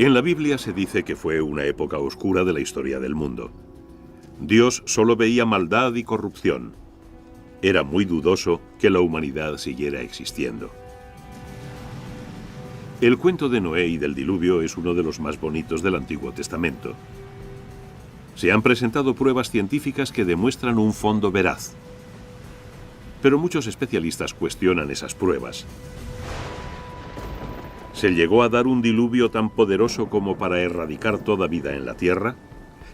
En la Biblia se dice que fue una época oscura de la historia del mundo. Dios solo veía maldad y corrupción. Era muy dudoso que la humanidad siguiera existiendo. El cuento de Noé y del diluvio es uno de los más bonitos del Antiguo Testamento. Se han presentado pruebas científicas que demuestran un fondo veraz. Pero muchos especialistas cuestionan esas pruebas. ¿Se llegó a dar un diluvio tan poderoso como para erradicar toda vida en la Tierra?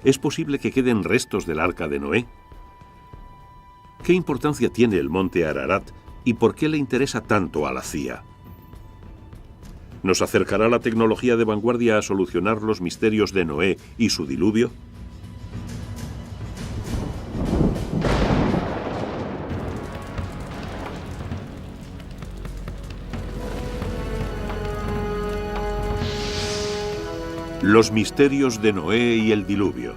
¿Es posible que queden restos del arca de Noé? ¿Qué importancia tiene el monte Ararat y por qué le interesa tanto a la CIA? ¿Nos acercará la tecnología de vanguardia a solucionar los misterios de Noé y su diluvio? Los misterios de Noé y el diluvio.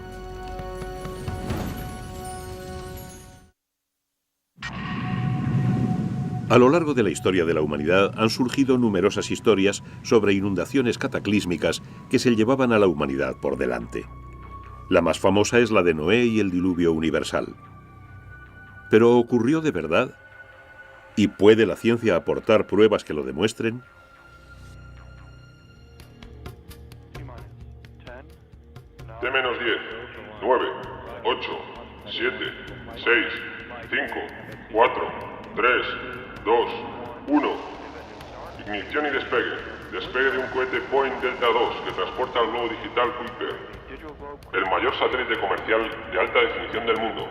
A lo largo de la historia de la humanidad han surgido numerosas historias sobre inundaciones cataclísmicas que se llevaban a la humanidad por delante. La más famosa es la de Noé y el diluvio universal. ¿Pero ocurrió de verdad? ¿Y puede la ciencia aportar pruebas que lo demuestren? T-10, 9, 8, 7, 6, 5, 4, 3, 2, 1. Ignición y despegue. Despegue de un cohete Boeing Delta II que transporta el globo digital QuickBird, el mayor satélite comercial de alta definición del mundo.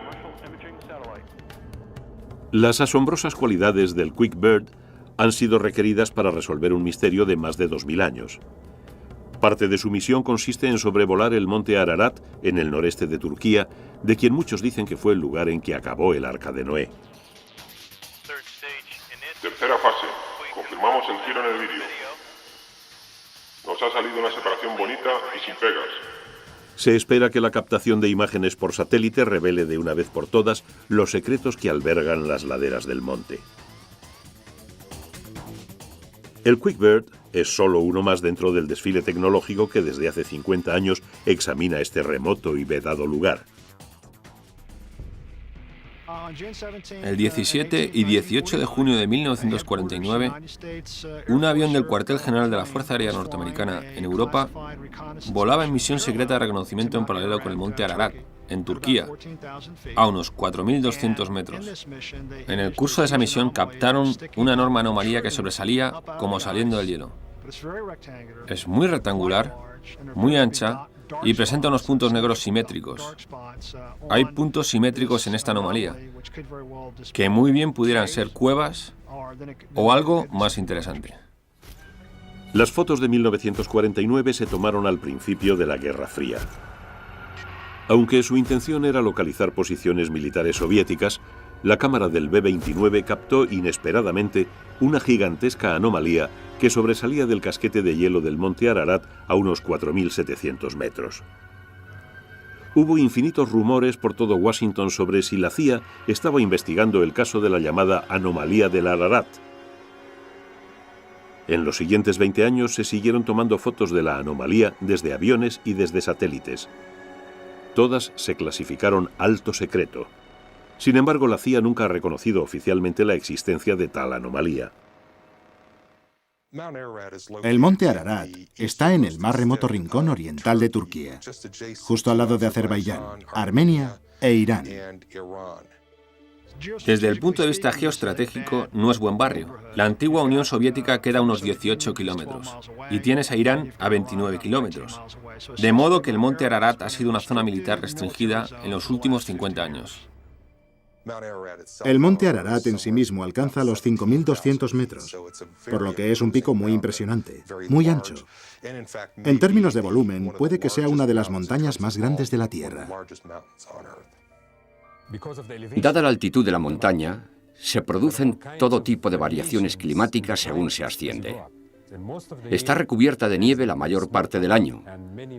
Las asombrosas cualidades del QuickBird han sido requeridas para resolver un misterio de más de 2000 años. Parte de su misión consiste en sobrevolar el monte Ararat, en el noreste de Turquía, de quien muchos dicen que fue el lugar en que acabó el arca de Noé. Tercera fase. Confirmamos el giro en el vídeo. Nos ha salido una separación bonita y sin pegas. Se espera que la captación de imágenes por satélite revele de una vez por todas los secretos que albergan las laderas del monte. El QuickBird es solo uno más dentro del desfile tecnológico que desde hace 50 años examina este remoto y vedado lugar. El 17 y 18 de junio de 1949, un avión del cuartel general de la Fuerza Aérea Norteamericana en Europa volaba en misión secreta de reconocimiento en paralelo con el monte Ararat, en Turquía, a unos 4.200 metros. En el curso de esa misión captaron una enorme anomalía que sobresalía como saliendo del hielo. Es muy rectangular, muy ancha y presenta unos puntos negros simétricos. Hay puntos simétricos en esta anomalía, que muy bien pudieran ser cuevas o algo más interesante. Las fotos de 1949 se tomaron al principio de la Guerra Fría. Aunque su intención era localizar posiciones militares soviéticas, la cámara del B-29 captó inesperadamente una gigantesca anomalía que sobresalía del casquete de hielo del monte Ararat a unos 4.700 metros. Hubo infinitos rumores por todo Washington sobre si la CIA estaba investigando el caso de la llamada anomalía del Ararat. En los siguientes 20 años se siguieron tomando fotos de la anomalía desde aviones y desde satélites. Todas se clasificaron alto secreto. Sin embargo, la CIA nunca ha reconocido oficialmente la existencia de tal anomalía. El monte Ararat está en el más remoto rincón oriental de Turquía, justo al lado de Azerbaiyán, Armenia e Irán. Desde el punto de vista geoestratégico, no es buen barrio. La antigua Unión Soviética queda a unos 18 kilómetros y tienes a Irán a 29 kilómetros. De modo que el monte Ararat ha sido una zona militar restringida en los últimos 50 años. El monte Ararat en sí mismo alcanza los 5.200 metros, por lo que es un pico muy impresionante, muy ancho. En términos de volumen, puede que sea una de las montañas más grandes de la Tierra. Dada la altitud de la montaña, se producen todo tipo de variaciones climáticas según se asciende. Está recubierta de nieve la mayor parte del año,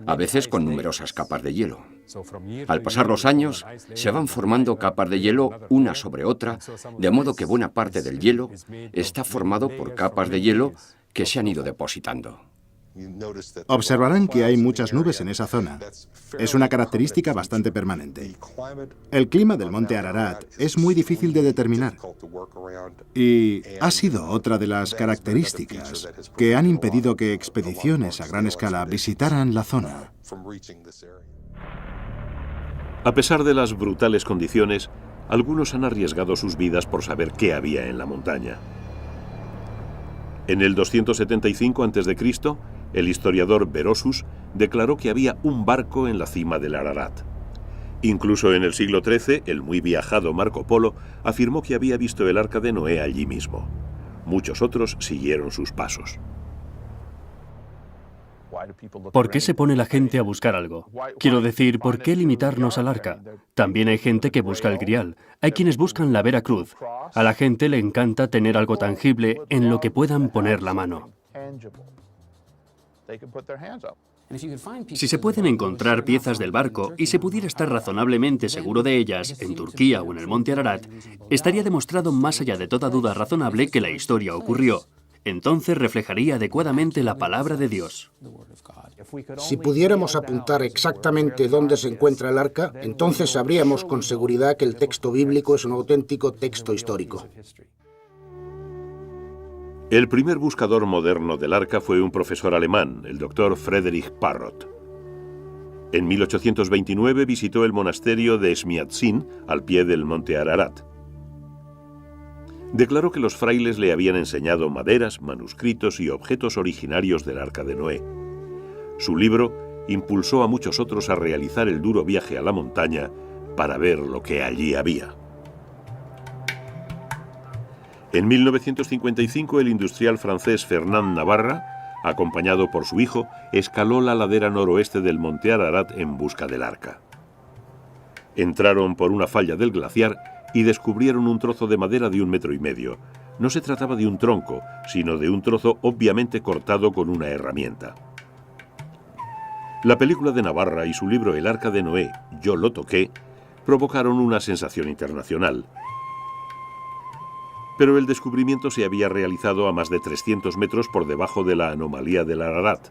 a veces con numerosas capas de hielo. Al pasar los años, se van formando capas de hielo una sobre otra, de modo que buena parte del hielo está formado por capas de hielo que se han ido depositando. Observarán que hay muchas nubes en esa zona. Es una característica bastante permanente. El clima del monte Ararat es muy difícil de determinar y ha sido otra de las características que han impedido que expediciones a gran escala visitaran la zona. A pesar de las brutales condiciones, algunos han arriesgado sus vidas por saber qué había en la montaña. En el 275 a.C., el historiador Berosus declaró que había un barco en la cima del Ararat. Incluso en el siglo XIII, el muy viajado Marco Polo afirmó que había visto el arca de Noé allí mismo. Muchos otros siguieron sus pasos. ¿Por qué se pone la gente a buscar algo? Quiero decir, ¿por qué limitarnos al arca? También hay gente que busca el grial. Hay quienes buscan la Vera Cruz. A la gente le encanta tener algo tangible en lo que puedan poner la mano. Si se pueden encontrar piezas del barco y se pudiera estar razonablemente seguro de ellas en Turquía o en el monte Ararat, estaría demostrado más allá de toda duda razonable que la historia ocurrió. Entonces reflejaría adecuadamente la palabra de Dios. Si pudiéramos apuntar exactamente dónde se encuentra el arca, entonces sabríamos con seguridad que el texto bíblico es un auténtico texto histórico. El primer buscador moderno del arca fue un profesor alemán, el doctor Friedrich Parrot. En 1829 visitó el monasterio de Smiatzin, al pie del monte Ararat. Declaró que los frailes le habían enseñado maderas, manuscritos y objetos originarios del arca de Noé. Su libro impulsó a muchos otros a realizar el duro viaje a la montaña para ver lo que allí había. En 1955, el industrial francés Fernand Navarra, acompañado por su hijo, escaló la ladera noroeste del monte Ararat en busca del arca. Entraron por una falla del glaciar y descubrieron un trozo de madera de 1,5 metros. No se trataba de un tronco, sino de un trozo obviamente cortado con una herramienta. La película de Navarra y su libro El arca de Noé, Yo lo toqué, provocaron una sensación internacional. Pero el descubrimiento se había realizado a más de 300 metros por debajo de la anomalía del Ararat.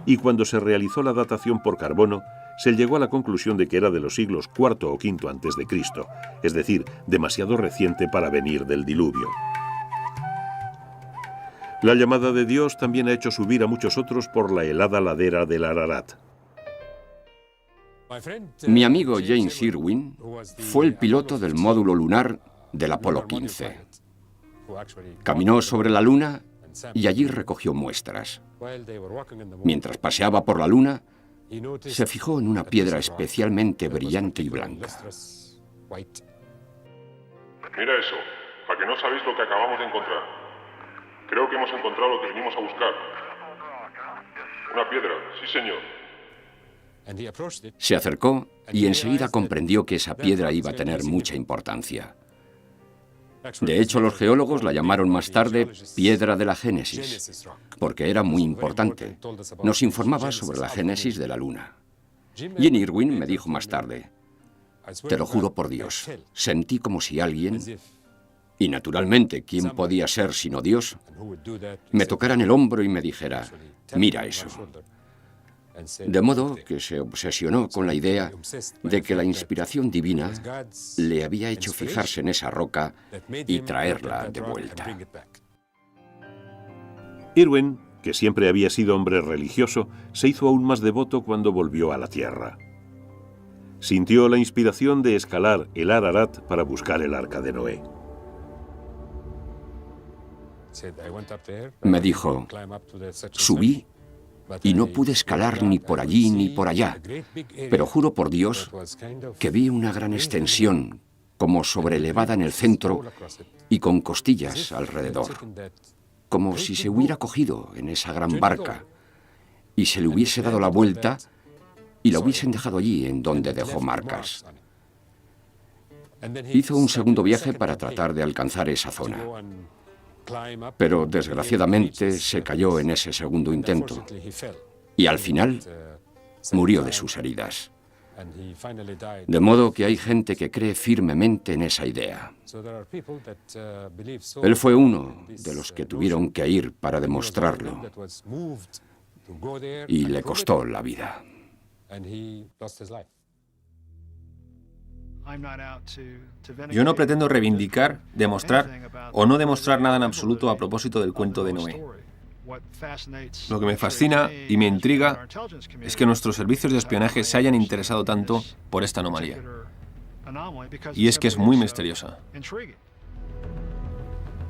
Y cuando se realizó la datación por carbono, se llegó a la conclusión de que era de los siglos IV o V a.C., es decir, demasiado reciente para venir del diluvio. La llamada de Dios también ha hecho subir a muchos otros por la helada ladera del Ararat. Mi amigo James Irwin fue el piloto del módulo lunar del Apolo 15. Caminó sobre la Luna y allí recogió muestras. Mientras paseaba por la Luna, se fijó en una piedra especialmente brillante y blanca. Mira eso, a que no sabéis lo que acabamos de encontrar. Creo que hemos encontrado lo que venimos a buscar. Una piedra, sí señor. Se acercó y enseguida comprendió que esa piedra iba a tener mucha importancia. De hecho, los geólogos la llamaron más tarde Piedra de la Génesis, porque era muy importante. Nos informaba sobre la génesis de la Luna. Jim Irwin me dijo más tarde, te lo juro por Dios, sentí como si alguien, y naturalmente, ¿quién podía ser sino Dios?, me tocara en el hombro y me dijera, mira eso. De modo que se obsesionó con la idea de que la inspiración divina le había hecho fijarse en esa roca y traerla de vuelta. Irwin, que siempre había sido hombre religioso, se hizo aún más devoto cuando volvió a la tierra. Sintió la inspiración de escalar el Ararat para buscar el arca de Noé. Me dijo, subí y no pude escalar ni por allí ni por allá, pero juro por Dios que vi una gran extensión, como sobrelevada en el centro y con costillas alrededor, como si se hubiera cogido en esa gran barca y se le hubiese dado la vuelta y la hubiesen dejado allí en donde dejó marcas. Hizo un segundo viaje para tratar de alcanzar esa zona, pero desgraciadamente se cayó en ese segundo intento y al final murió de sus heridas. De modo que hay gente que cree firmemente en esa idea. Él fue uno de los que tuvieron que ir para demostrarlo. y le costó la vida. Yo no pretendo reivindicar, demostrar o no demostrar nada en absoluto a propósito del cuento de Noé. Lo que me fascina y me intriga es que nuestros servicios de espionaje se hayan interesado tanto por esta anomalía. Y es que es muy misteriosa.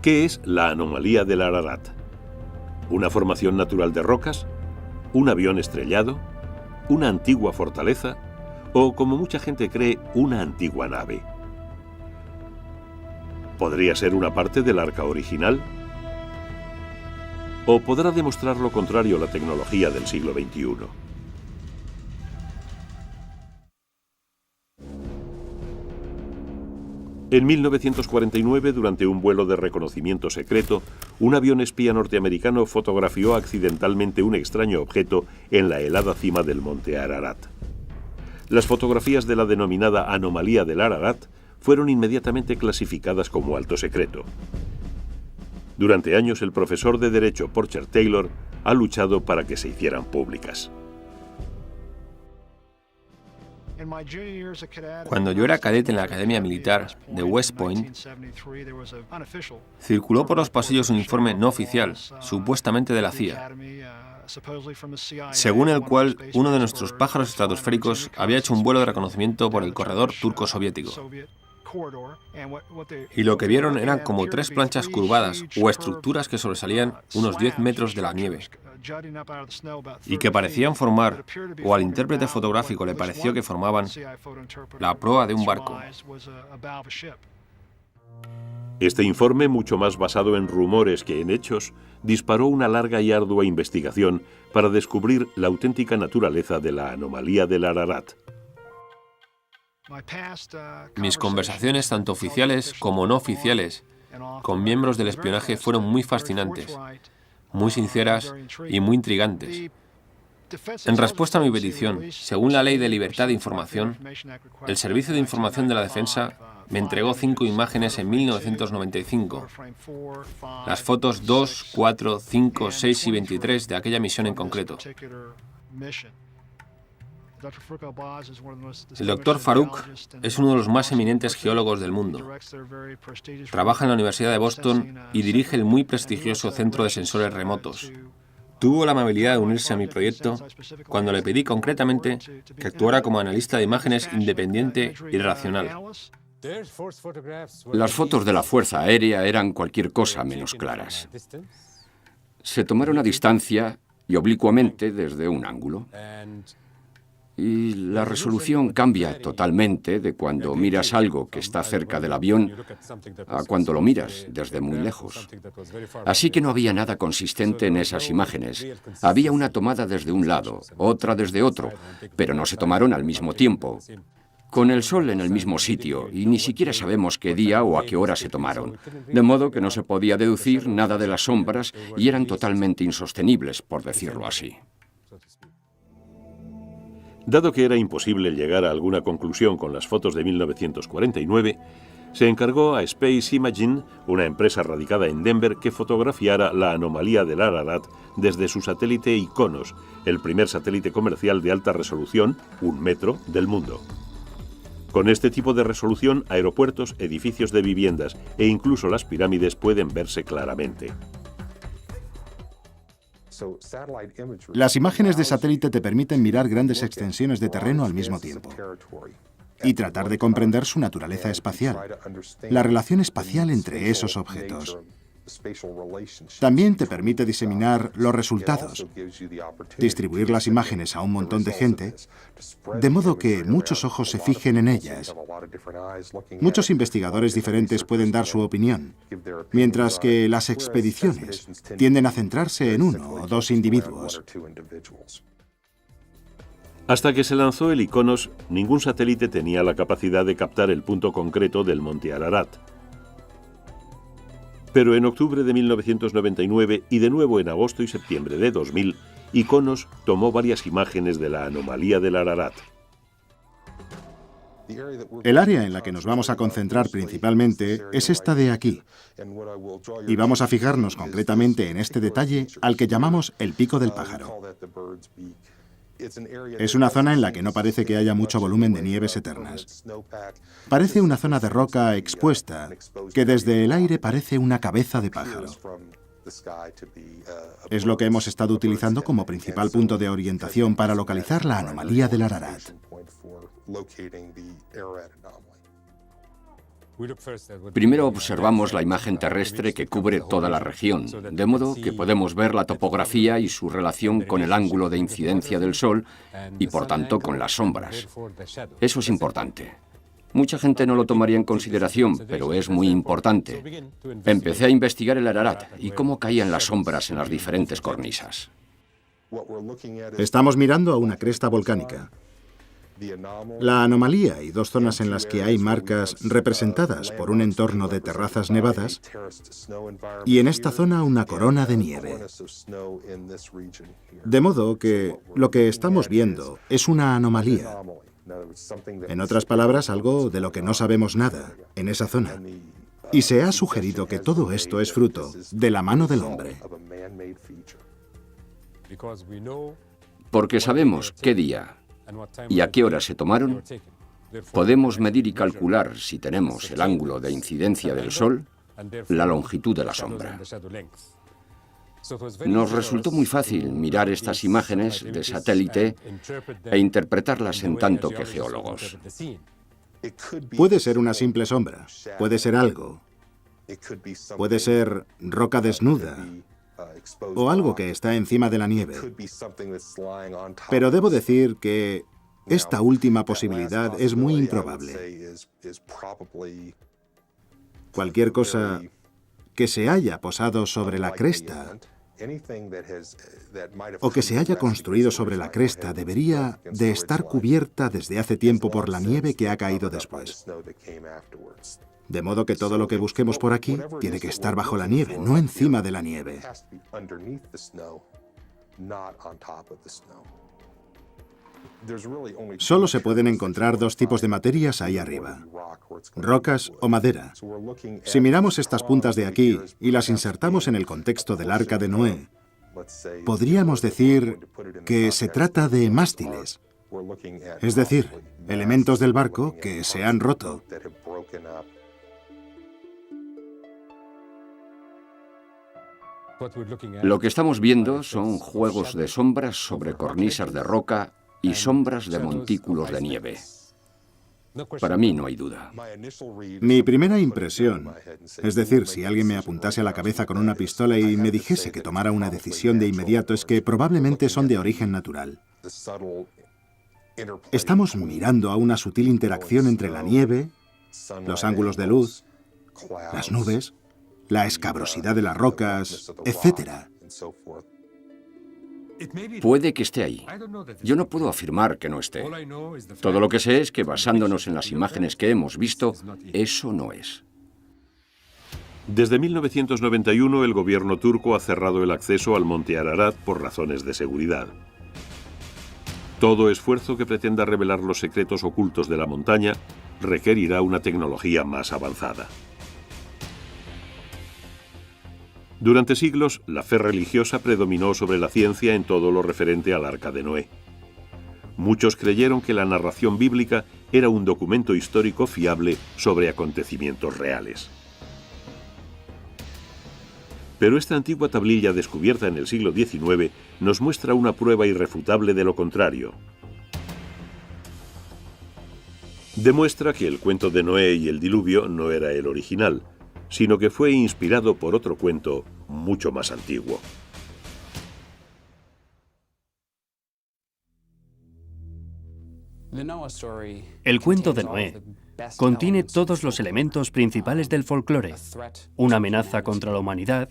¿Qué es la anomalía del Ararat? ¿Una formación natural de rocas? ¿Un avión estrellado? ¿Una antigua fortaleza? ¿O, como mucha gente cree, una antigua nave? ¿Podría ser una parte del arca original? ¿O podrá demostrar lo contrario la tecnología del siglo XXI? En 1949, durante un vuelo de reconocimiento secreto, un avión espía norteamericano fotografió accidentalmente un extraño objeto en la helada cima del monte Ararat. Las fotografías de la denominada anomalía del Ararat fueron inmediatamente clasificadas como alto secreto. Durante años, el profesor de Derecho Porcher Taylor ha luchado para que se hicieran públicas. Cuando yo era cadete en la Academia Militar de West Point, circuló por los pasillos un informe no oficial, supuestamente de la CIA, según el cual uno de nuestros pájaros estratosféricos había hecho un vuelo de reconocimiento por el corredor turco-soviético. Y lo que vieron eran como 3 planchas curvadas o estructuras que sobresalían unos 10 metros de la nieve y que parecían formar, o al intérprete fotográfico le pareció que formaban, la proa de un barco. Este informe, mucho más basado en rumores que en hechos, disparó una larga y ardua investigación para descubrir la auténtica naturaleza de la anomalía del Ararat. Mis conversaciones, tanto oficiales como no oficiales, con miembros del espionaje fueron muy fascinantes, muy sinceras y muy intrigantes. En respuesta a mi petición, según la Ley de Libertad de Información, el Servicio de Información de la Defensa me entregó 5 imágenes en 1995. Las fotos 2, 4, 5, 6 y 23 de aquella misión en concreto. El Dr. Farouk es uno de los más eminentes geólogos del mundo. Trabaja en la Universidad de Boston y dirige el muy prestigioso Centro de Sensores Remotos. Tuvo la amabilidad de unirse a mi proyecto cuando le pedí concretamente que actuara como analista de imágenes independiente y racional. Las fotos de la Fuerza Aérea eran cualquier cosa menos claras. Se tomaron a distancia y oblicuamente desde un ángulo. Y la resolución cambia totalmente de cuando miras algo que está cerca del avión a cuando lo miras desde muy lejos. Así que no había nada consistente en esas imágenes. Había una tomada desde un lado, otra desde otro, pero no se tomaron al mismo tiempo, con el sol en el mismo sitio, y ni siquiera sabemos qué día o a qué hora se tomaron. De modo que no se podía deducir nada de las sombras y eran totalmente insostenibles, por decirlo así. Dado que era imposible llegar a alguna conclusión con las fotos de 1949, se encargó a Space Imaging, una empresa radicada en Denver, que fotografiara la anomalía del Ararat desde su satélite Iconos, el primer satélite comercial de alta resolución, 1 metro, del mundo. Con este tipo de resolución, aeropuertos, edificios de viviendas e incluso las pirámides pueden verse claramente. Las imágenes de satélite te permiten mirar grandes extensiones de terreno al mismo tiempo y tratar de comprender su naturaleza espacial, la relación espacial entre esos objetos. También te permite diseminar los resultados, distribuir las imágenes a un montón de gente, de modo que muchos ojos se fijen en ellas. Muchos investigadores diferentes pueden dar su opinión, mientras que las expediciones tienden a centrarse en 1 o 2 individuos. Hasta que se lanzó el Iconos, ningún satélite tenía la capacidad de captar el punto concreto del monte Ararat. Pero en octubre de 1999 y de nuevo en agosto y septiembre de 2000, Iconos tomó varias imágenes de la anomalía del Ararat. El área en la que nos vamos a concentrar principalmente es esta de aquí, y vamos a fijarnos concretamente en este detalle al que llamamos el pico del pájaro. Es una zona en la que no parece que haya mucho volumen de nieves eternas. Parece una zona de roca expuesta, que desde el aire parece una cabeza de pájaro. Es lo que hemos estado utilizando como principal punto de orientación para localizar la anomalía del Ararat. Primero observamos la imagen terrestre que cubre toda la región, de modo que podemos ver la topografía y su relación con el ángulo de incidencia del Sol y, por tanto, con las sombras. Eso es importante. Mucha gente no lo tomaría en consideración, pero es muy importante. Empecé a investigar el Ararat y cómo caían las sombras en las diferentes cornisas. Estamos mirando a una cresta volcánica. La anomalía y dos zonas en las que hay marcas representadas por un entorno de terrazas nevadas, y en esta zona una corona de nieve. De modo que lo que estamos viendo es una anomalía. En otras palabras, algo de lo que no sabemos nada en esa zona. Y se ha sugerido que todo esto es fruto de la mano del hombre. Porque sabemos qué día y a qué hora se tomaron, podemos medir y calcular, si tenemos el ángulo de incidencia del Sol, la longitud de la sombra. Nos resultó muy fácil mirar estas imágenes de satélite e interpretarlas en tanto que geólogos. Puede ser una simple sombra, puede ser algo, puede ser roca desnuda, o algo que está encima de la nieve. Pero debo decir que esta última posibilidad es muy improbable. Cualquier cosa que se haya posado sobre la cresta o que se haya construido sobre la cresta debería de estar cubierta desde hace tiempo por la nieve que ha caído después. De modo que todo lo que busquemos por aquí tiene que estar bajo la nieve, no encima de la nieve. Solo se pueden encontrar dos tipos de materias ahí arriba: rocas o madera. Si miramos estas puntas de aquí y las insertamos en el contexto del Arca de Noé, podríamos decir que se trata de mástiles, es decir, elementos del barco que se han roto. Lo que estamos viendo son juegos de sombras sobre cornisas de roca y sombras de montículos de nieve. Para mí no hay duda. Mi primera impresión, es decir, si alguien me apuntase a la cabeza con una pistola y me dijese que tomara una decisión de inmediato, es que probablemente son de origen natural. Estamos mirando a una sutil interacción entre la nieve, los ángulos de luz, las nubes, la escabrosidad de las rocas, etc. Puede que esté ahí. Yo no puedo afirmar que no esté. Todo lo que sé es que, basándonos en las imágenes que hemos visto, eso no es. Desde 1991, el gobierno turco ha cerrado el acceso al monte Ararat por razones de seguridad. Todo esfuerzo que pretenda revelar los secretos ocultos de la montaña requerirá una tecnología más avanzada. Durante siglos, la fe religiosa predominó sobre la ciencia en todo lo referente al Arca de Noé. Muchos creyeron que la narración bíblica era un documento histórico fiable sobre acontecimientos reales. Pero esta antigua tablilla descubierta en el siglo XIX nos muestra una prueba irrefutable de lo contrario. Demuestra que el cuento de Noé y el diluvio no era el original, sino que fue inspirado por otro cuento mucho más antiguo. El cuento de Noé contiene todos los elementos principales del folclore: una amenaza contra la humanidad,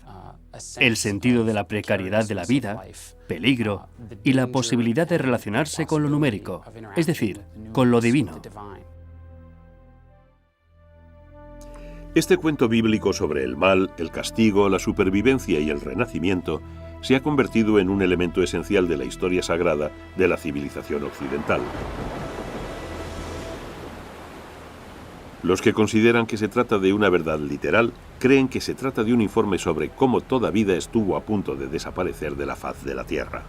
el sentido de la precariedad de la vida, peligro y la posibilidad de relacionarse con lo numérico, es decir, con lo divino. Este cuento bíblico sobre el mal, el castigo, la supervivencia y el renacimiento se ha convertido en un elemento esencial de la historia sagrada de la civilización occidental. Los que consideran que se trata de una verdad literal creen que se trata de un informe sobre cómo toda vida estuvo a punto de desaparecer de la faz de la Tierra.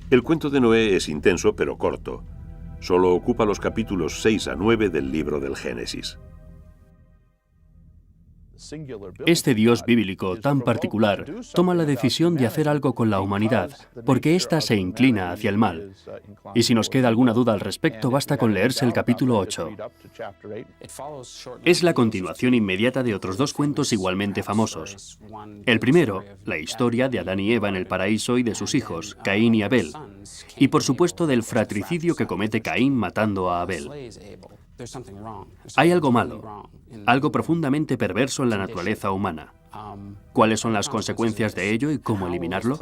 El cuento de Noé es intenso pero corto. Solo ocupa los capítulos 6 a 9 del libro del Génesis. Este Dios bíblico tan particular toma la decisión de hacer algo con la humanidad, porque ésta se inclina hacia el mal. Y si nos queda alguna duda al respecto, basta con leerse el capítulo 8. Es la continuación inmediata de otros dos cuentos igualmente famosos. El primero, la historia de Adán y Eva en el paraíso y de sus hijos, Caín y Abel. Y por supuesto del fratricidio que comete Caín matando a Abel. Hay algo malo, algo profundamente perverso en la naturaleza humana. ¿Cuáles son las consecuencias de ello y cómo eliminarlo?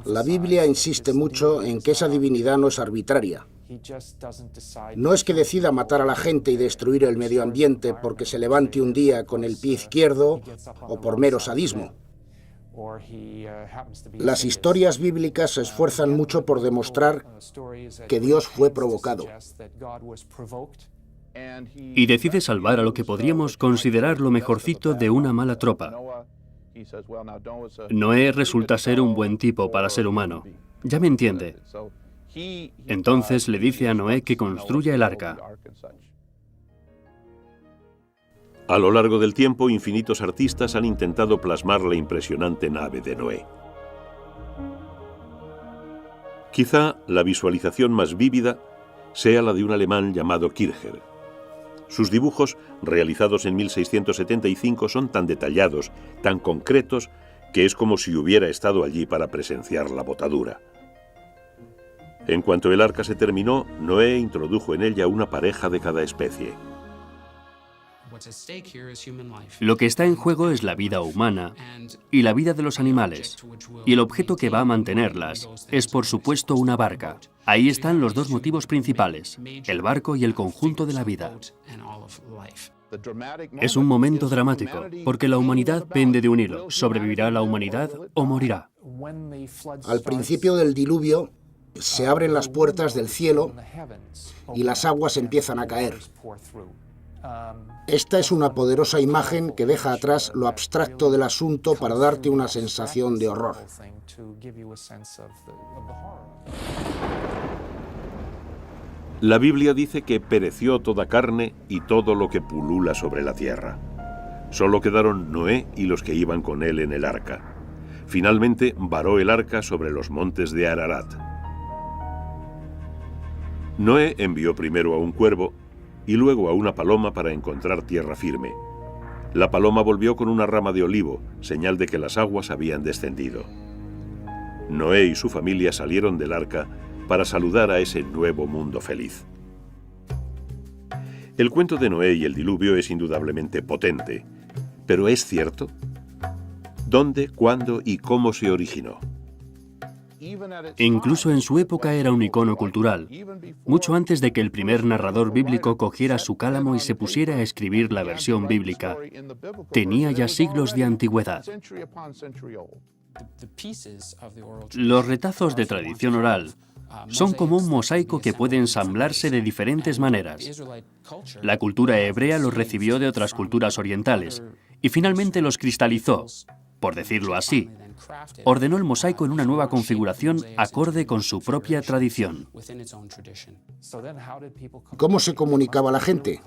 La Biblia insiste mucho en que esa divinidad no es arbitraria. No es que decida matar a la gente y destruir el medio ambiente porque se levante un día con el pie izquierdo o por mero sadismo. Las historias bíblicas se esfuerzan mucho por demostrar que Dios fue provocado. Y decide salvar a lo que podríamos considerar lo mejorcito de una mala tropa. Noé resulta ser un buen tipo para ser humano. Ya me entiende. Entonces le dice a Noé que construya el arca. A lo largo del tiempo, infinitos artistas han intentado plasmar la impresionante nave de Noé. Quizá la visualización más vívida sea la de un alemán llamado Kircher. Sus dibujos, realizados en 1675, son tan detallados, tan concretos, que es como si hubiera estado allí para presenciar la botadura. En cuanto el arca se terminó, Noé introdujo en ella una pareja de cada especie. Lo que está en juego es la vida humana y la vida de los animales, y el objeto que va a mantenerlas es, por supuesto, una barca. Ahí están los dos motivos principales, el barco y el conjunto de la vida. Es un momento dramático, porque la humanidad pende de un hilo. ¿Sobrevivirá la humanidad o morirá? Al principio del diluvio, se abren las puertas del cielo y las aguas empiezan a caer. Esta es una poderosa imagen que deja atrás lo abstracto del asunto para darte una sensación de horror. La Biblia dice que pereció toda carne y todo lo que pulula sobre la tierra. Solo quedaron Noé y los que iban con él en el arca. Finalmente varó el arca sobre los montes de Ararat. Noé envió primero a un cuervo y luego a una paloma para encontrar tierra firme. La paloma volvió con una rama de olivo, señal de que las aguas habían descendido. Noé y su familia salieron del arca para saludar a ese nuevo mundo feliz. El cuento de Noé y el diluvio es indudablemente potente, pero ¿es cierto? ¿Dónde, cuándo y cómo se originó? Incluso en su época era un icono cultural, mucho antes de que el primer narrador bíblico cogiera su cálamo y se pusiera a escribir la versión bíblica. Tenía ya siglos de antigüedad. Los retazos de tradición oral son como un mosaico que puede ensamblarse de diferentes maneras. La cultura hebrea los recibió de otras culturas orientales y finalmente los cristalizó, por decirlo así. Ordenó el mosaico en una nueva configuración acorde con su propia tradición. ¿Cómo se comunicaba la gente?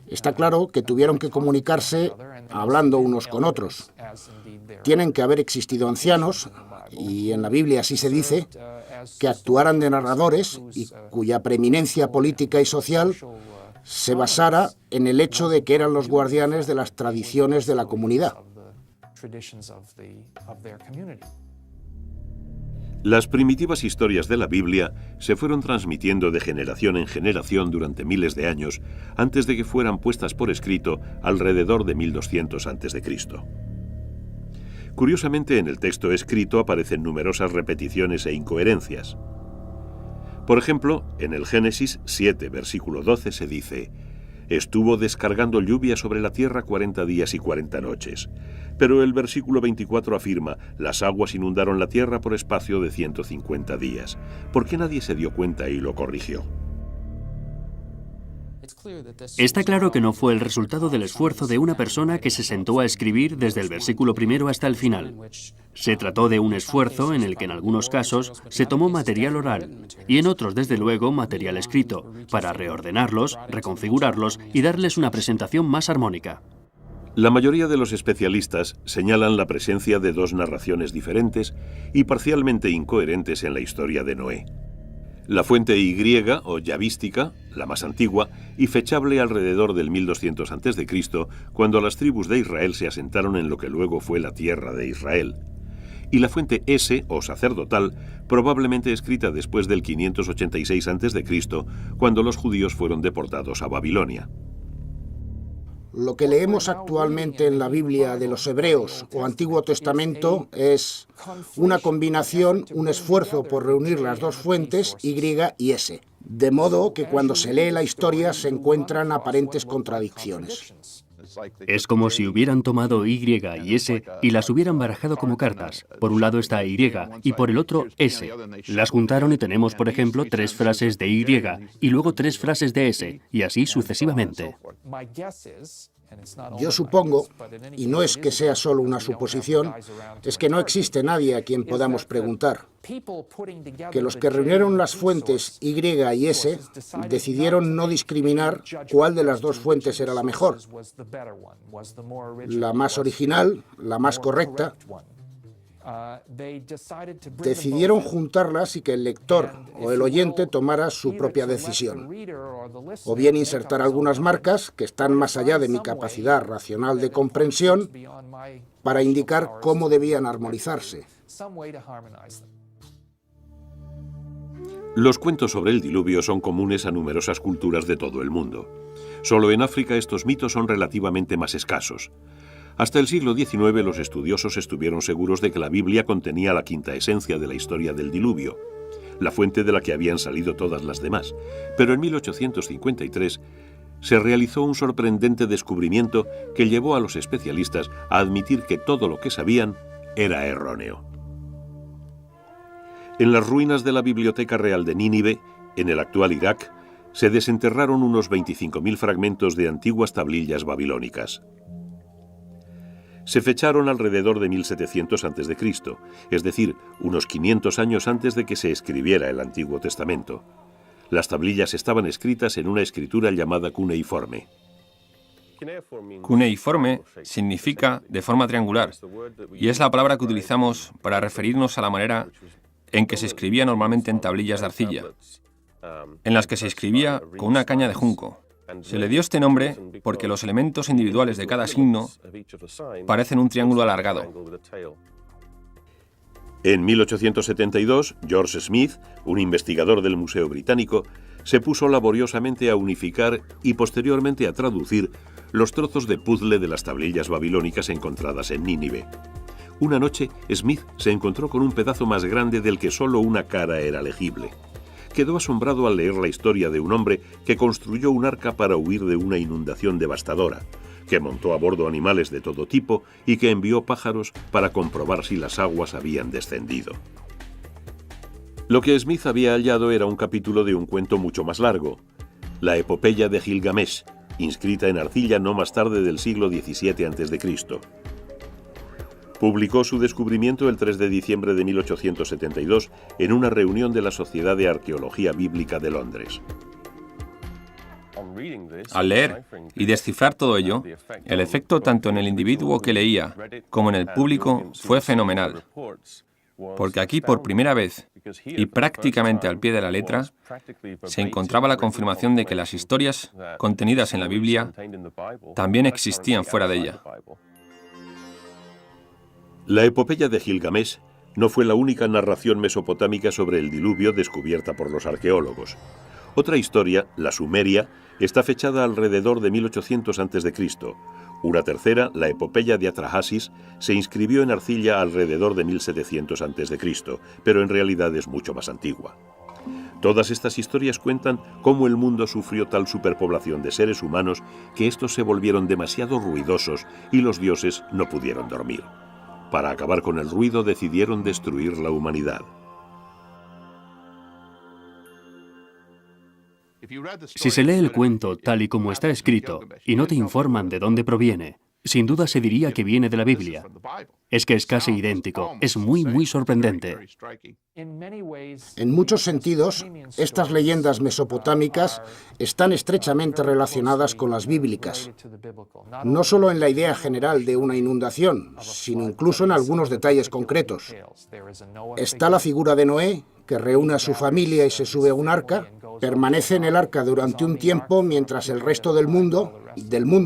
Está claro que tuvieron que comunicarse hablando unos con otros. Tienen que haber existido ancianos, y en la Biblia así se dice, que actuaran de narradores y cuya preeminencia política y social se basara en el hecho de que eran los guardianes de las tradiciones de la comunidad. Las primitivas historias de la Biblia se fueron transmitiendo de generación en generación durante miles de años antes de que fueran puestas por escrito alrededor de 1200 a.C. Curiosamente, en el texto escrito aparecen numerosas repeticiones e incoherencias. Por ejemplo, en el Génesis 7, versículo 12 se dice: «Estuvo descargando lluvia sobre la tierra 40 días y 40 noches». Pero el versículo 24 afirma: «Las aguas inundaron la tierra por espacio de 150 días». ¿Por qué nadie se dio cuenta y lo corrigió? Está claro que no fue el resultado del esfuerzo de una persona que se sentó a escribir desde el versículo primero hasta el final. Se trató de un esfuerzo en el que en algunos casos se tomó material oral y en otros, desde luego, material escrito, para reordenarlos, reconfigurarlos y darles una presentación más armónica. La mayoría de los especialistas señalan la presencia de dos narraciones diferentes y parcialmente incoherentes en la historia de Noé. La fuente Y o yavística, la más antigua, y fechable alrededor del 1200 a.C., cuando las tribus de Israel se asentaron en lo que luego fue la tierra de Israel. Y la fuente S o sacerdotal, probablemente escrita después del 586 a.C., cuando los judíos fueron deportados a Babilonia. Lo que leemos actualmente en la Biblia de los Hebreos o Antiguo Testamento es una combinación, un esfuerzo por reunir las dos fuentes, Y y S, de modo que cuando se lee la historia se encuentran aparentes contradicciones. Es como si hubieran tomado Y y S y las hubieran barajado como cartas. Por un lado está Y y por el otro S. Las juntaron y tenemos, por ejemplo, 3 frases de Y y luego 3 frases de S, y así sucesivamente. Yo supongo, y no es que sea solo una suposición, es que no existe nadie a quien podamos preguntar, que los que reunieron las fuentes Y y S decidieron no discriminar cuál de las dos fuentes era la mejor, la más original, la más correcta. Decidieron juntarlas y que el lector o el oyente tomara su propia decisión, o bien insertar algunas marcas que están más allá de mi capacidad racional de comprensión para indicar cómo debían armonizarse. Los cuentos sobre el diluvio son comunes a numerosas culturas de todo el mundo. Solo en África estos mitos son relativamente más escasos. Hasta el siglo XIX los estudiosos estuvieron seguros de que la Biblia contenía la quinta esencia de la historia del diluvio, la fuente de la que habían salido todas las demás. Pero en 1853 se realizó un sorprendente descubrimiento que llevó a los especialistas a admitir que todo lo que sabían era erróneo. En las ruinas de la Biblioteca Real de Nínive, en el actual Irak, se desenterraron unos 25.000 fragmentos de antiguas tablillas babilónicas. Se fecharon alrededor de 1700 a.C., es decir, unos 500 años antes de que se escribiera el Antiguo Testamento. Las tablillas estaban escritas en una escritura llamada cuneiforme. Cuneiforme significa de forma triangular, y es la palabra que utilizamos para referirnos a la manera en que se escribía normalmente en tablillas de arcilla, en las que se escribía con una caña de junco. Se le dio este nombre porque los elementos individuales de cada signo parecen un triángulo alargado. En 1872, George Smith, un investigador del Museo Británico, se puso laboriosamente a unificar y posteriormente a traducir los trozos de puzzle de las tablillas babilónicas encontradas en Nínive. Una noche, Smith se encontró con un pedazo más grande del que solo una cara era legible. Quedó asombrado al leer la historia de un hombre que construyó un arca para huir de una inundación devastadora, que montó a bordo animales de todo tipo y que envió pájaros para comprobar si las aguas habían descendido. Lo que Smith había hallado era un capítulo de un cuento mucho más largo, la epopeya de Gilgamesh, inscrita en arcilla no más tarde del siglo XVII a.C. Publicó su descubrimiento el 3 de diciembre de 1872 en una reunión de la Sociedad de Arqueología Bíblica de Londres. Al leer y descifrar todo ello, el efecto tanto en el individuo que leía como en el público fue fenomenal, porque aquí por primera vez, y prácticamente al pie de la letra, se encontraba la confirmación de que las historias contenidas en la Biblia también existían fuera de ella. La epopeya de Gilgamesh no fue la única narración mesopotámica sobre el diluvio descubierta por los arqueólogos. Otra historia, la sumeria, está fechada alrededor de 1800 a.C. Una tercera, la epopeya de Atrahasis, se inscribió en arcilla alrededor de 1700 a.C., pero en realidad es mucho más antigua. Todas estas historias cuentan cómo el mundo sufrió tal superpoblación de seres humanos que estos se volvieron demasiado ruidosos y los dioses no pudieron dormir. Para acabar con el ruido decidieron destruir la humanidad. Si se lee el cuento tal y como está escrito y no te informan de dónde proviene, sin duda se diría que viene de la Biblia. Es que es casi idéntico. Es muy sorprendente. En muchos sentidos, estas leyendas mesopotámicas están estrechamente relacionadas con las bíblicas. No solo en la idea general de una inundación, sino incluso en algunos detalles concretos. Está la figura de Noé, que reúne a su familia y se sube a un arca, permanece en el arca durante un tiempo mientras el resto del mundo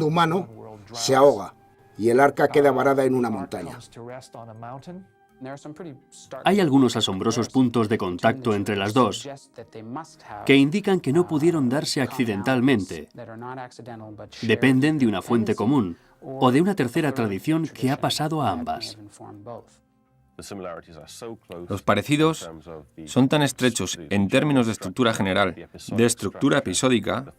humano, se ahoga y el arca queda varada en una montaña. Hay algunos asombrosos puntos de contacto entre las dos que indican que no pudieron darse accidentalmente. Dependen de una fuente común o de una tercera tradición que ha pasado a ambas. Los parecidos son tan estrechos en términos de estructura general, de estructura episódica.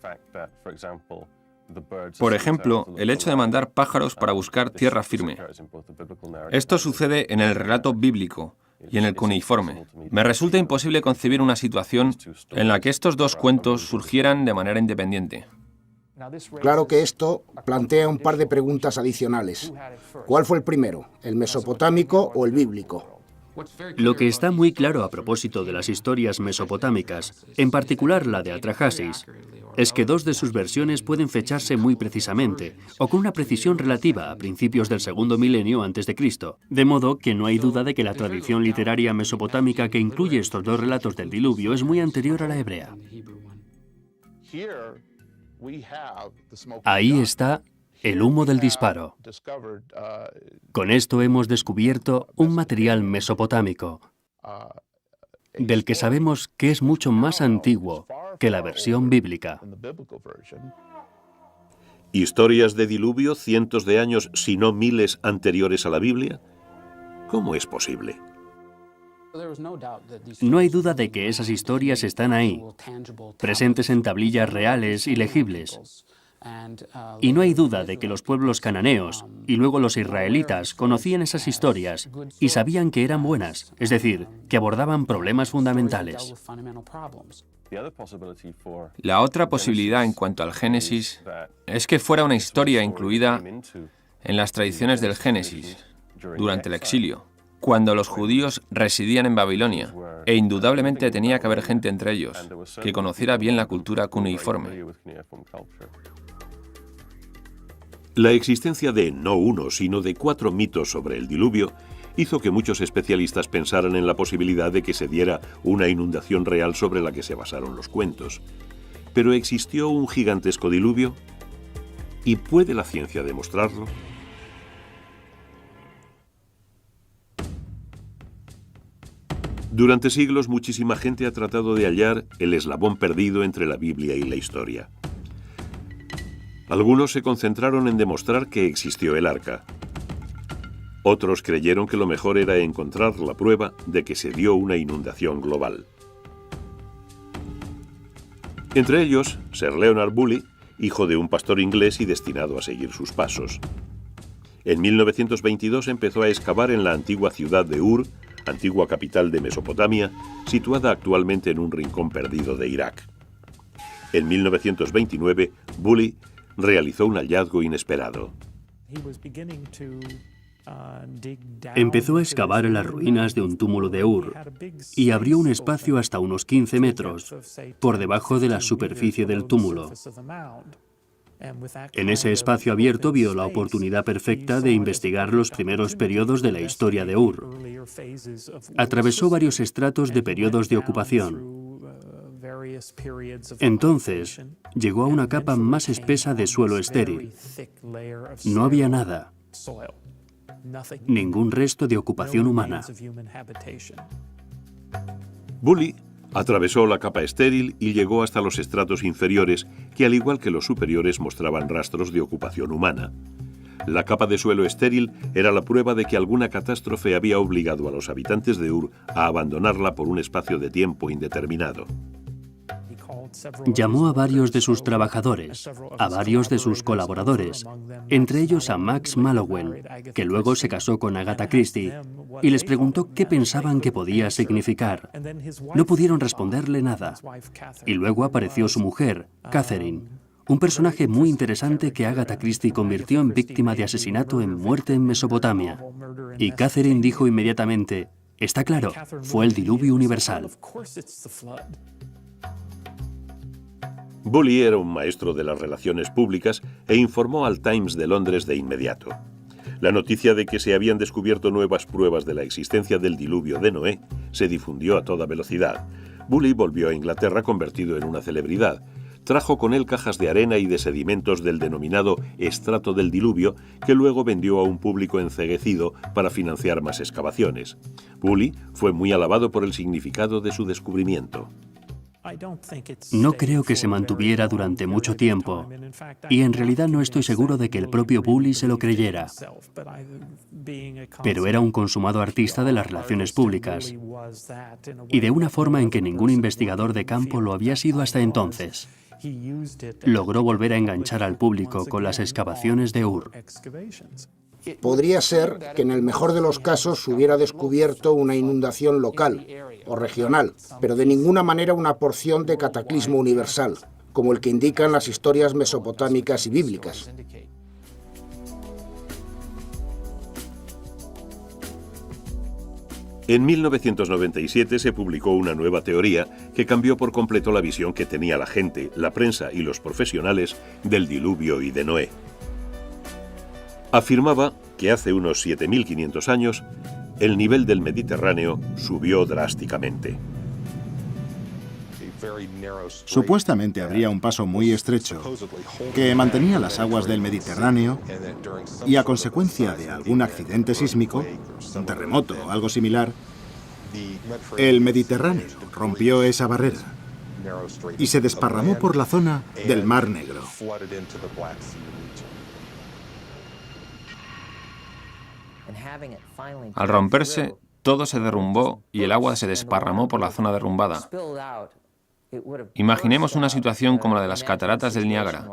Por ejemplo, el hecho de mandar pájaros para buscar tierra firme. Esto sucede en el relato bíblico y en el cuneiforme. Me resulta imposible concebir una situación en la que estos dos cuentos surgieran de manera independiente. Claro que esto plantea un par de preguntas adicionales. ¿Cuál fue el primero, el mesopotámico o el bíblico? Lo que está muy claro a propósito de las historias mesopotámicas, en particular la de Atrahasis, es que dos de sus versiones pueden fecharse muy precisamente, o con una precisión relativa a principios del segundo milenio antes de Cristo, de modo que no hay duda de que la tradición literaria mesopotámica que incluye estos dos relatos del diluvio es muy anterior a la hebrea. Ahí está el humo del disparo. Con esto hemos descubierto un material mesopotámico, del que sabemos que es mucho más antiguo que la versión bíblica. ¿Historias de diluvio cientos de años, si no miles, anteriores a la Biblia? ¿Cómo es posible? No hay duda de que esas historias están ahí, presentes en tablillas reales y legibles. Y no hay duda de que los pueblos cananeos y luego los israelitas conocían esas historias y sabían que eran buenas, es decir, que abordaban problemas fundamentales. La otra posibilidad en cuanto al Génesis es que fuera una historia incluida en las tradiciones del Génesis durante el exilio, cuando los judíos residían en Babilonia, e indudablemente tenía que haber gente entre ellos que conociera bien la cultura cuneiforme. La existencia de no uno, sino de 4 mitos sobre el diluvio hizo que muchos especialistas pensaran en la posibilidad de que se diera una inundación real sobre la que se basaron los cuentos. ¿Pero existió un gigantesco diluvio? ¿Y puede la ciencia demostrarlo? Durante siglos, muchísima gente ha tratado de hallar el eslabón perdido entre la Biblia y la historia. Algunos se concentraron en demostrar que existió el arca. Otros creyeron que lo mejor era encontrar la prueba de que se dio una inundación global. Entre ellos, Sir Leonard Bully, hijo de un pastor inglés y destinado a seguir sus pasos. En 1922 empezó a excavar en la antigua ciudad de Ur, antigua capital de Mesopotamia, situada actualmente en un rincón perdido de Irak. En 1929, Bully realizó un hallazgo inesperado. Empezó a excavar en las ruinas de un túmulo de Ur y abrió un espacio hasta unos 15 metros por debajo de la superficie del túmulo. En ese espacio abierto vio la oportunidad perfecta de investigar los primeros periodos de la historia de Ur. Atravesó varios estratos de periodos de ocupación. Entonces, llegó a una capa más espesa de suelo estéril. No había nada. Ningún resto de ocupación humana. Bully atravesó la capa estéril y llegó hasta los estratos inferiores, que al igual que los superiores mostraban rastros de ocupación humana. La capa de suelo estéril era la prueba de que alguna catástrofe había obligado a los habitantes de Ur a abandonarla por un espacio de tiempo indeterminado. Llamó a varios de sus trabajadores, a varios de sus colaboradores, entre ellos a Max Mallowan, que luego se casó con Agatha Christie, y les preguntó qué pensaban que podía significar. No pudieron responderle nada. Y luego apareció su mujer, Catherine, un personaje muy interesante que Agatha Christie convirtió en víctima de asesinato en Muerte en Mesopotamia. Y Catherine dijo inmediatamente: está claro, fue el diluvio universal. Bully era un maestro de las relaciones públicas e informó al Times de Londres de inmediato. La noticia de que se habían descubierto nuevas pruebas de la existencia del diluvio de Noé se difundió a toda velocidad. Bully volvió a Inglaterra convertido en una celebridad. Trajo con él cajas de arena y de sedimentos del denominado estrato del diluvio, que luego vendió a un público enceguecido para financiar más excavaciones. Bully fue muy alabado por el significado de su descubrimiento. No creo que se mantuviera durante mucho tiempo, y en realidad no estoy seguro de que el propio Bully se lo creyera. Pero era un consumado artista de las relaciones públicas, y de una forma en que ningún investigador de campo lo había sido hasta entonces. Logró volver a enganchar al público con las excavaciones de Ur. Podría ser que en el mejor de los casos se hubiera descubierto una inundación local o regional, pero de ninguna manera una porción de cataclismo universal, como el que indican las historias mesopotámicas y bíblicas. En 1997 se publicó una nueva teoría que cambió por completo la visión que tenía la gente, la prensa y los profesionales del diluvio y de Noé. Afirmaba que hace unos 7.500 años el nivel del Mediterráneo subió drásticamente. Supuestamente habría un paso muy estrecho que mantenía las aguas del Mediterráneo y a consecuencia de algún accidente sísmico, un terremoto o algo similar, el Mediterráneo rompió esa barrera y se desparramó por la zona del Mar Negro. Al romperse, todo se derrumbó y el agua se desparramó por la zona derrumbada. Imaginemos una situación como la de las cataratas del Niágara,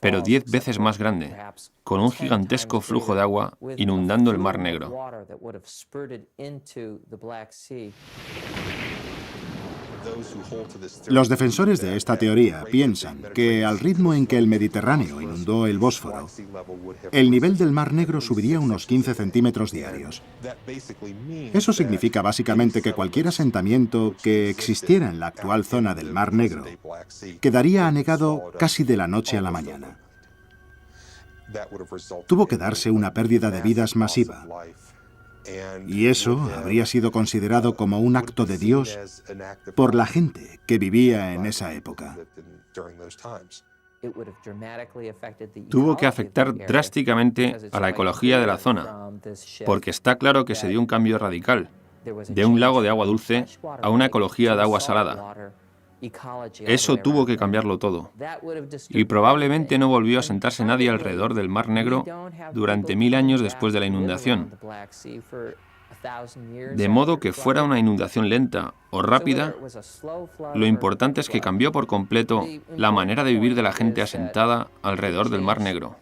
pero 10 veces más grande, con un gigantesco flujo de agua inundando el Mar Negro. Los defensores de esta teoría piensan que al ritmo en que el Mediterráneo inundó el Bósforo, el nivel del Mar Negro subiría unos 15 centímetros diarios. Eso significa básicamente que cualquier asentamiento que existiera en la actual zona del Mar Negro quedaría anegado casi de la noche a la mañana. Tuvo que darse una pérdida de vidas masiva. Y eso habría sido considerado como un acto de Dios por la gente que vivía en esa época. Tuvo que afectar drásticamente a la ecología de la zona, porque está claro que se dio un cambio radical, de un lago de agua dulce a una ecología de agua salada. Eso tuvo que cambiarlo todo. Y probablemente no volvió a sentarse nadie alrededor del Mar Negro durante 1000 años después de la inundación. De modo que fuera una inundación lenta o rápida, lo importante es que cambió por completo la manera de vivir de la gente asentada alrededor del Mar Negro.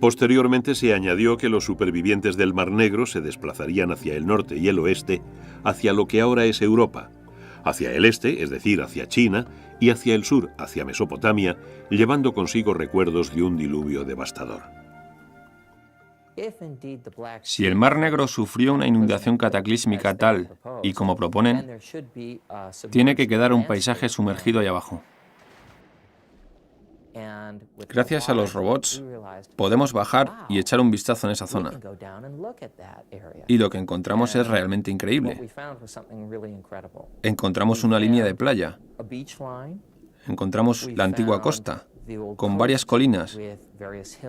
Posteriormente se añadió que los supervivientes del Mar Negro se desplazarían hacia el norte y el oeste, hacia lo que ahora es Europa, hacia el este, es decir, hacia China, y hacia el sur, hacia Mesopotamia, llevando consigo recuerdos de un diluvio devastador. Si el Mar Negro sufrió una inundación cataclísmica tal y como proponen, tiene que quedar un paisaje sumergido ahí abajo. Gracias a los robots, podemos bajar y echar un vistazo en esa zona. Y lo que encontramos es realmente increíble. Encontramos una línea de playa. Encontramos la antigua costa, con varias colinas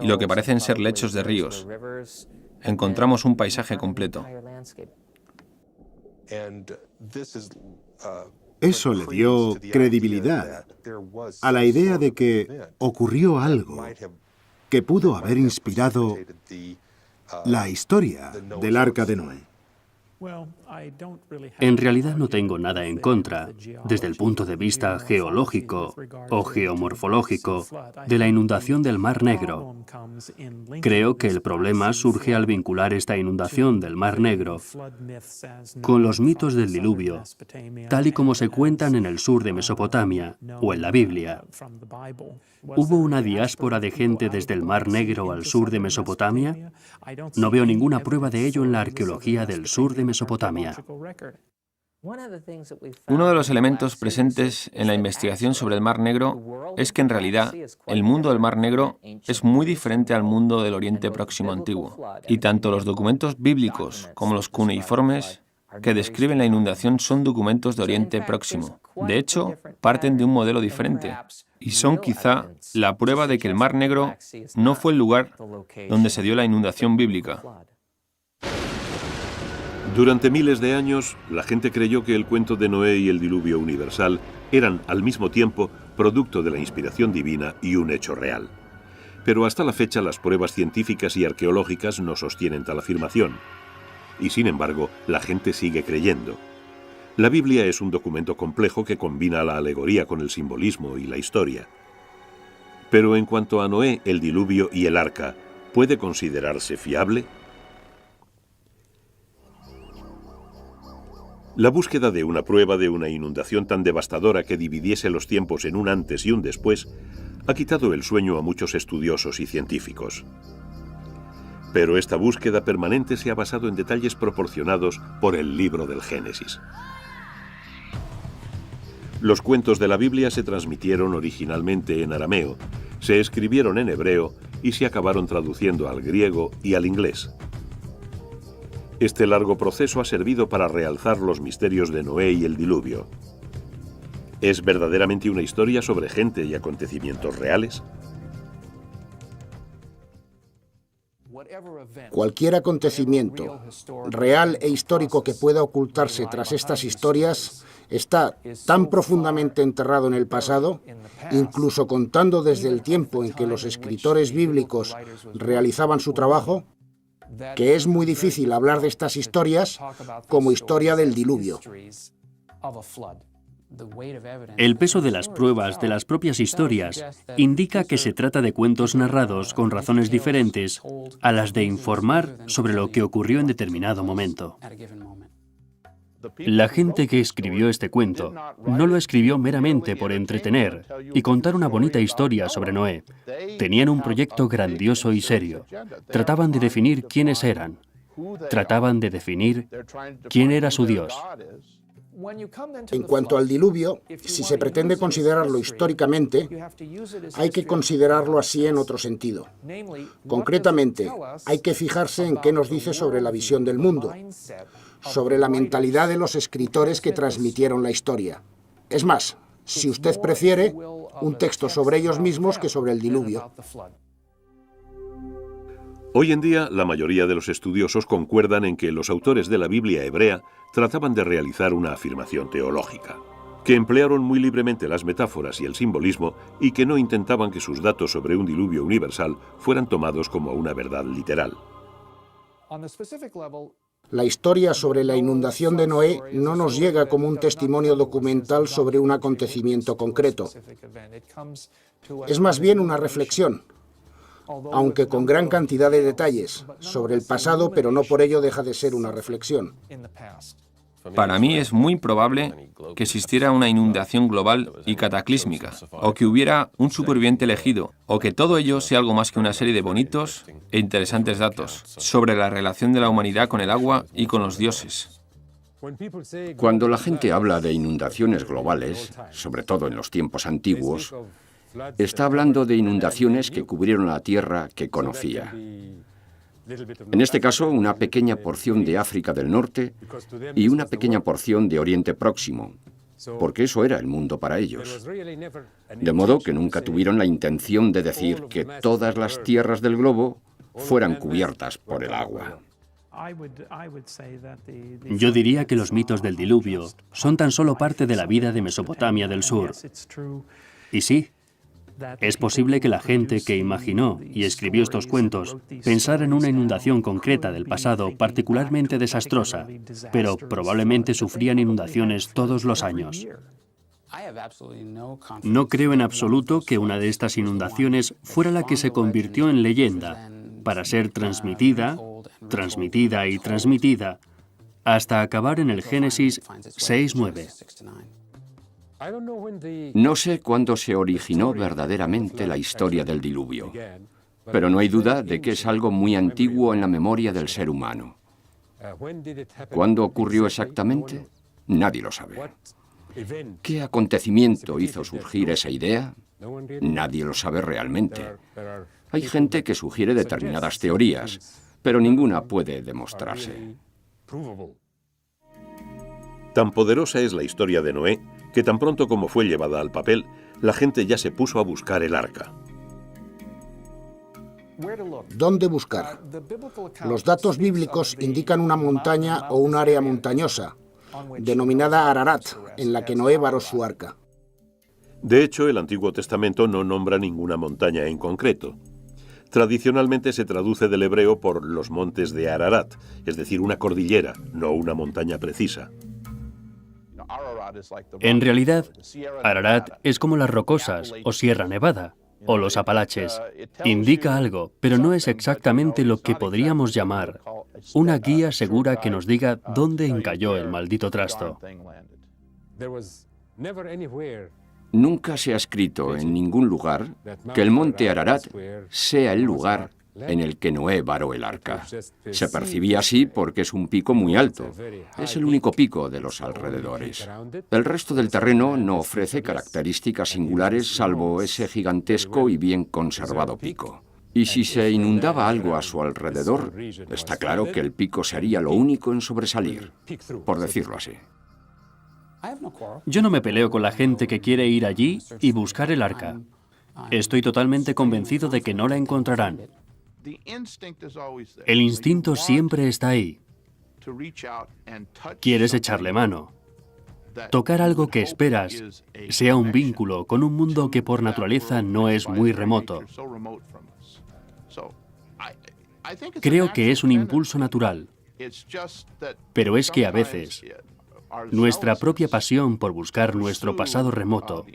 y lo que parecen ser lechos de ríos. Encontramos un paisaje completo. Eso le dio credibilidad a la idea de que ocurrió algo que pudo haber inspirado la historia del Arca de Noé. En realidad no tengo nada en contra, desde el punto de vista geológico o geomorfológico, de la inundación del Mar Negro. Creo que el problema surge al vincular esta inundación del Mar Negro con los mitos del diluvio, tal y como se cuentan en el sur de Mesopotamia o en la Biblia. ¿Hubo una diáspora de gente desde el Mar Negro al sur de Mesopotamia? No veo ninguna prueba de ello en la arqueología del sur de Mesopotamia. Uno de los elementos presentes en la investigación sobre el Mar Negro es que en realidad el mundo del Mar Negro es muy diferente al mundo del Oriente Próximo antiguo, y tanto los documentos bíblicos como los cuneiformes que describen la inundación son documentos de Oriente Próximo. De hecho, parten de un modelo diferente, y son quizá la prueba de que el Mar Negro no fue el lugar donde se dio la inundación bíblica. Durante miles de años, la gente creyó que el cuento de Noé y el diluvio universal eran, al mismo tiempo, producto de la inspiración divina y un hecho real. Pero hasta la fecha, las pruebas científicas y arqueológicas no sostienen tal afirmación. Y sin embargo, la gente sigue creyendo. La Biblia es un documento complejo que combina la alegoría con el simbolismo y la historia. Pero en cuanto a Noé, el diluvio y el arca, ¿puede considerarse fiable? La búsqueda de una prueba de una inundación tan devastadora que dividiese los tiempos en un antes y un después ha quitado el sueño a muchos estudiosos y científicos. Pero esta búsqueda permanente se ha basado en detalles proporcionados por el libro del Génesis. Los cuentos de la Biblia se transmitieron originalmente en arameo, se escribieron en hebreo y se acabaron traduciendo al griego y al inglés. Este largo proceso ha servido para realzar los misterios de Noé y el diluvio. ¿Es verdaderamente una historia sobre gente y acontecimientos reales? Cualquier acontecimiento real e histórico que pueda ocultarse tras estas historias está tan profundamente enterrado en el pasado, incluso contando desde el tiempo en que los escritores bíblicos realizaban su trabajo, que es muy difícil hablar de estas historias como historia del diluvio. El peso de las pruebas de las propias historias indica que se trata de cuentos narrados con razones diferentes a las de informar sobre lo que ocurrió en determinado momento. La gente que escribió este cuento no lo escribió meramente por entretener y contar una bonita historia sobre Noé. Tenían un proyecto grandioso y serio. Trataban de definir quiénes eran. Trataban de definir quién era su Dios. En cuanto al diluvio, si se pretende considerarlo históricamente, hay que considerarlo así en otro sentido. Concretamente, hay que fijarse en qué nos dice sobre la visión del mundo, sobre la mentalidad de los escritores que transmitieron la historia. Es más, si usted prefiere, un texto sobre ellos mismos que sobre el diluvio. Hoy en día, la mayoría de los estudiosos concuerdan en que los autores de la Biblia hebrea trataban de realizar una afirmación teológica, que emplearon muy libremente las metáforas y el simbolismo y que no intentaban que sus datos sobre un diluvio universal fueran tomados como una verdad literal. La historia sobre la inundación de Noé no nos llega como un testimonio documental sobre un acontecimiento concreto. Es más bien una reflexión, aunque con gran cantidad de detalles, sobre el pasado, pero no por ello deja de ser una reflexión. Para mí es muy probable que existiera una inundación global y cataclísmica, o que hubiera un superviviente elegido, o que todo ello sea algo más que una serie de bonitos e interesantes datos sobre la relación de la humanidad con el agua y con los dioses. Cuando la gente habla de inundaciones globales, sobre todo en los tiempos antiguos, está hablando de inundaciones que cubrieron la tierra que conocía. En este caso, una pequeña porción de África del Norte y una pequeña porción de Oriente Próximo, porque eso era el mundo para ellos. De modo que nunca tuvieron la intención de decir que todas las tierras del globo fueran cubiertas por el agua. Yo diría que los mitos del diluvio son tan solo parte de la vida de Mesopotamia del Sur. Y sí, Es posible que la gente que imaginó y escribió estos cuentos pensara en una inundación concreta del pasado particularmente desastrosa, pero probablemente sufrían inundaciones todos los años. No creo en absoluto que una de estas inundaciones fuera la que se convirtió en leyenda, para ser transmitida, transmitida y transmitida, hasta acabar en el Génesis 6:9. No sé cuándo se originó verdaderamente la historia del diluvio, pero no hay duda de que es algo muy antiguo en la memoria del ser humano. ¿Cuándo ocurrió exactamente? Nadie lo sabe. ¿Qué acontecimiento hizo surgir esa idea? Nadie lo sabe realmente. Hay gente que sugiere determinadas teorías, pero ninguna puede demostrarse. Tan poderosa es la historia de Noé que tan pronto como fue llevada al papel, la gente ya se puso a buscar el arca. ¿Dónde buscar? Los datos bíblicos indican una montaña o un área montañosa, denominada Ararat, en la que Noé varó su arca. De hecho, el Antiguo Testamento no nombra ninguna montaña en concreto. Tradicionalmente se traduce del hebreo por los montes de Ararat, es decir, una cordillera, no una montaña precisa. En realidad, Ararat es como las Rocosas o Sierra Nevada o los Apalaches. Indica algo, pero no es exactamente lo que podríamos llamar una guía segura que nos diga dónde encalló el maldito trasto. Nunca se ha escrito en ningún lugar que el monte Ararat sea el lugar en el que Noé varó el arca. Se percibía así porque es un pico muy alto. Es el único pico de los alrededores. El resto del terreno no ofrece características singulares salvo ese gigantesco y bien conservado pico. Y si se inundaba algo a su alrededor, está claro que el pico sería lo único en sobresalir, por decirlo así. Yo no me peleo con la gente que quiere ir allí y buscar el arca. Estoy totalmente convencido de que no la encontrarán. El instinto siempre está ahí. Quieres echarle mano. Tocar algo que esperas sea un vínculo con un mundo que por naturaleza no es muy remoto. Creo que es un impulso natural, pero es que a veces nuestra propia pasión por buscar nuestro pasado remoto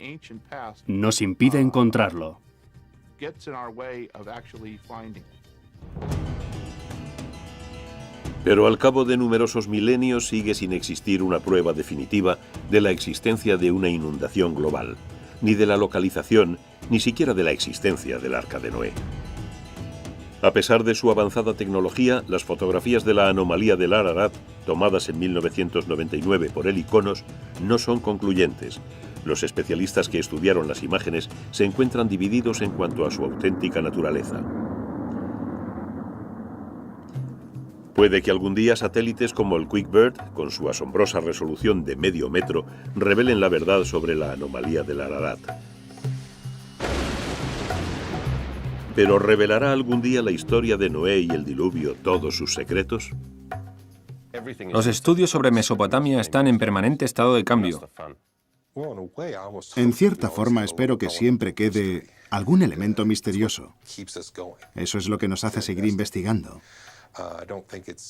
nos impide encontrarlo. Pero al cabo de numerosos milenios sigue sin existir una prueba definitiva de la existencia de una inundación global, ni de la localización, ni siquiera de la existencia del Arca de Noé. A pesar de su avanzada tecnología, las fotografías de la anomalía del Ararat, tomadas en 1999 por el ICONOS, no son concluyentes. Los especialistas que estudiaron las imágenes se encuentran divididos en cuanto a su auténtica naturaleza. Puede que algún día satélites como el QuickBird, con su asombrosa resolución de medio metro, revelen la verdad sobre la anomalía del Ararat. ¿Pero revelará algún día la historia de Noé y el diluvio todos sus secretos? Los estudios sobre Mesopotamia están en permanente estado de cambio. En cierta forma espero que siempre quede algún elemento misterioso. Eso es lo que nos hace seguir investigando.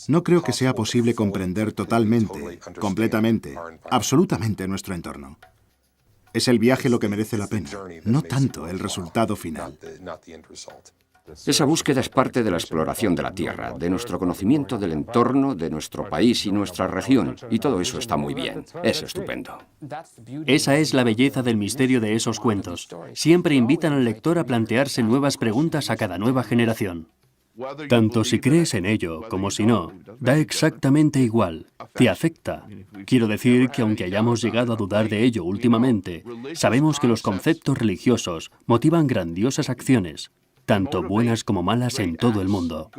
No creo que sea posible comprender totalmente, completamente, absolutamente nuestro entorno. Es el viaje lo que merece la pena, no tanto el resultado final. Esa búsqueda es parte de la exploración de la Tierra, de nuestro conocimiento del entorno, de nuestro país y nuestra región, y todo eso está muy bien, es estupendo. Esa es la belleza del misterio de esos cuentos. Siempre invitan al lector a plantearse nuevas preguntas a cada nueva generación. Tanto si crees en ello como si no, da exactamente igual, te afecta. Quiero decir que aunque hayamos llegado a dudar de ello últimamente, sabemos que los conceptos religiosos motivan grandiosas acciones, tanto buenas como malas en todo el mundo.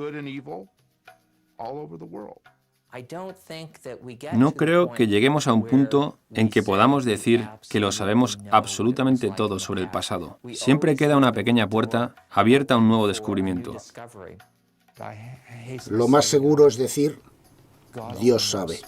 No creo que lleguemos a un punto en que podamos decir que lo sabemos absolutamente todo sobre el pasado. Siempre queda una pequeña puerta abierta a un nuevo descubrimiento. Lo más seguro es decir, Dios sabe.